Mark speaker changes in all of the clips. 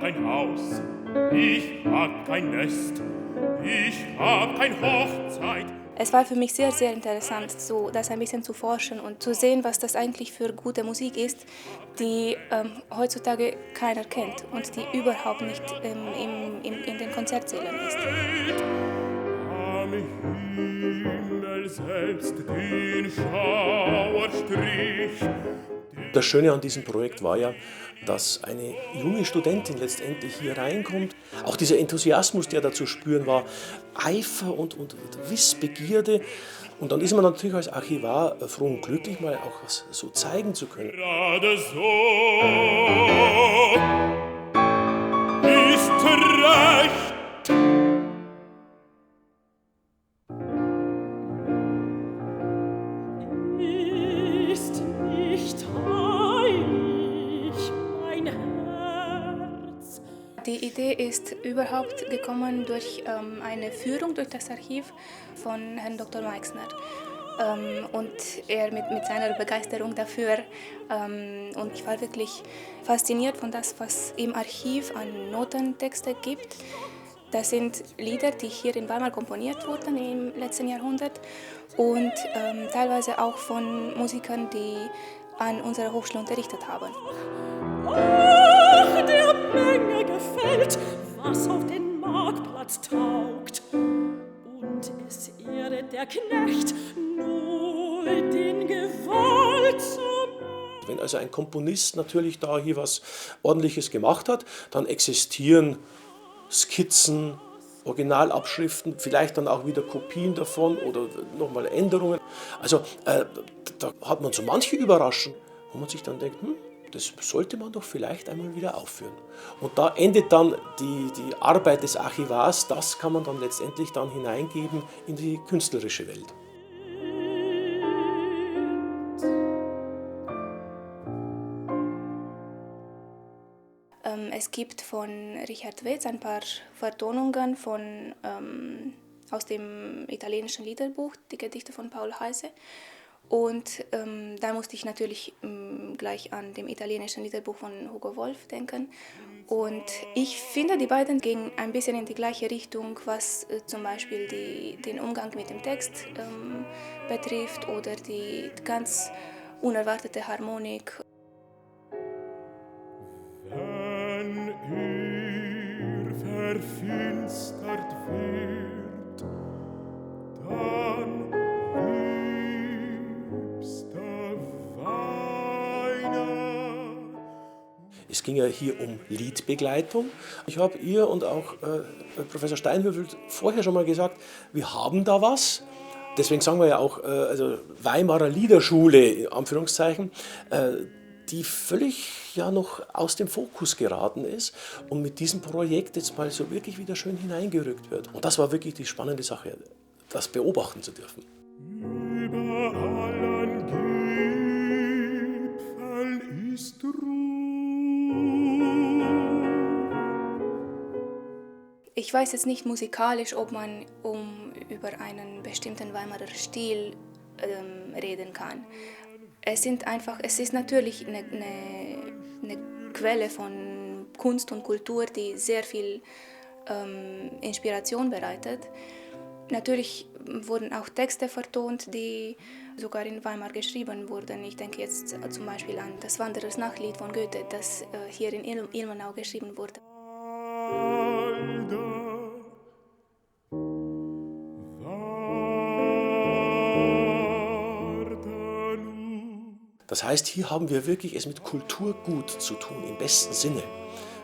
Speaker 1: kein Haus, ich hab kein Nest, ich hab kein Hochzeit.
Speaker 2: Es war für mich sehr, sehr interessant, so das ein bisschen zu forschen und zu sehen, was das eigentlich für gute Musik ist, die heutzutage keiner kennt und die überhaupt nicht in den Konzertsälen ist.
Speaker 1: Am Himmel selbst den Schauerstrich.
Speaker 3: Das Schöne an diesem Projekt war ja, dass eine junge Studentin letztendlich hier reinkommt. Auch dieser Enthusiasmus, der da zu spüren war, Eifer und Wissbegierde. Und dann ist man natürlich als Archivar froh und glücklich, mal auch was so zeigen zu können.
Speaker 1: Gerade so ist recht.
Speaker 4: Ist nicht heilig mein Herz.
Speaker 2: Die Idee ist überhaupt gekommen durch eine Führung durch das Archiv von Herrn Dr. Meixner. Und er mit seiner Begeisterung dafür. Und ich war wirklich fasziniert von das, was im Archiv an Notentexte gibt. Das sind Lieder, die hier in Weimar komponiert wurden im letzten Jahrhundert und teilweise auch von Musikern, die an unserer Hochschule unterrichtet haben.
Speaker 4: Ach, der Menge gefällt, was auf den Marktplatz taugt. Und es ehret der Knecht nur den Gewaltsam.
Speaker 3: Wenn also ein Komponist natürlich da hier was Ordentliches gemacht hat, dann existieren Skizzen, Originalabschriften, vielleicht dann auch wieder Kopien davon oder nochmal Änderungen. Also da hat man so manche Überraschungen, wo man sich dann denkt, das sollte man doch vielleicht einmal wieder aufführen. Und da endet dann die Arbeit des Archivars, das kann man dann letztendlich dann hineingeben in die künstlerische Welt.
Speaker 2: Es gibt von Richard Wetz ein paar Vertonungen aus dem italienischen Liederbuch, die Gedichte von Paul Heyse. Und da musste ich natürlich gleich an dem italienischen Liederbuch von Hugo Wolf denken. Und ich finde, die beiden gingen ein bisschen in die gleiche Richtung, was zum Beispiel den Umgang mit dem Text betrifft oder die ganz unerwartete Harmonik.
Speaker 1: Wenn ihr verfinstert wird, dann liebster Weiner.
Speaker 3: Es ging ja hier um Liedbegleitung. Ich habe ihr und auch Professor Steinhöfel vorher schon mal gesagt, wir haben da was. Deswegen sagen wir ja auch also Weimarer Liederschule, in Anführungszeichen, die völlig ja noch aus dem Fokus geraten ist und mit diesem Projekt jetzt mal so wirklich wieder schön hineingerückt wird. Und das war wirklich die spannende Sache, das beobachten zu dürfen.
Speaker 1: Über allen Gipfeln ist Ruhe.
Speaker 2: Ich weiß jetzt nicht musikalisch, ob man über einen bestimmten Weimarer Stil reden kann. Es ist natürlich eine Quelle von Kunst und Kultur, die sehr viel Inspiration bereitet. Natürlich wurden auch Texte vertont, die sogar in Weimar geschrieben wurden. Ich denke jetzt zum Beispiel an das Wanderers Nachtlied von Goethe, das hier in Ilmenau geschrieben wurde.
Speaker 3: Das heißt, hier haben wir wirklich es mit Kulturgut zu tun, im besten Sinne.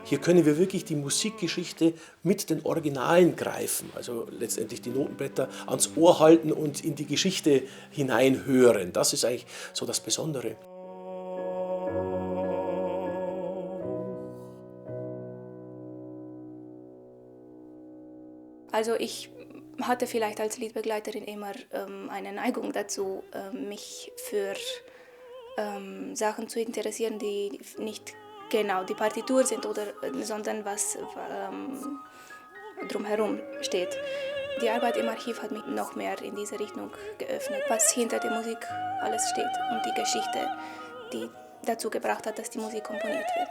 Speaker 3: Hier können wir wirklich die Musikgeschichte mit den Originalen greifen, also letztendlich die Notenblätter ans Ohr halten und in die Geschichte hineinhören. Das ist eigentlich so das Besondere.
Speaker 2: Also ich hatte vielleicht als Liedbegleiterin immer eine Neigung dazu, mich für Sachen zu interessieren, die nicht genau die Partitur sind, sondern was drumherum steht. Die Arbeit im Archiv hat mich noch mehr in diese Richtung geöffnet, was hinter der Musik alles steht und die Geschichte, die dazu gebracht hat, dass die Musik komponiert wird.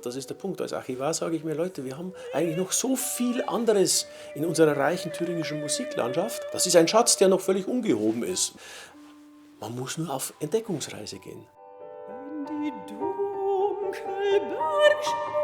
Speaker 3: Das ist der Punkt. Als Archivar sage ich mir, Leute, wir haben eigentlich noch so viel anderes in unserer reichen thüringischen Musiklandschaft. Das ist ein Schatz, der noch völlig ungehoben ist. Man muss nur auf Entdeckungsreise gehen.
Speaker 4: In die Dunkelbergstraße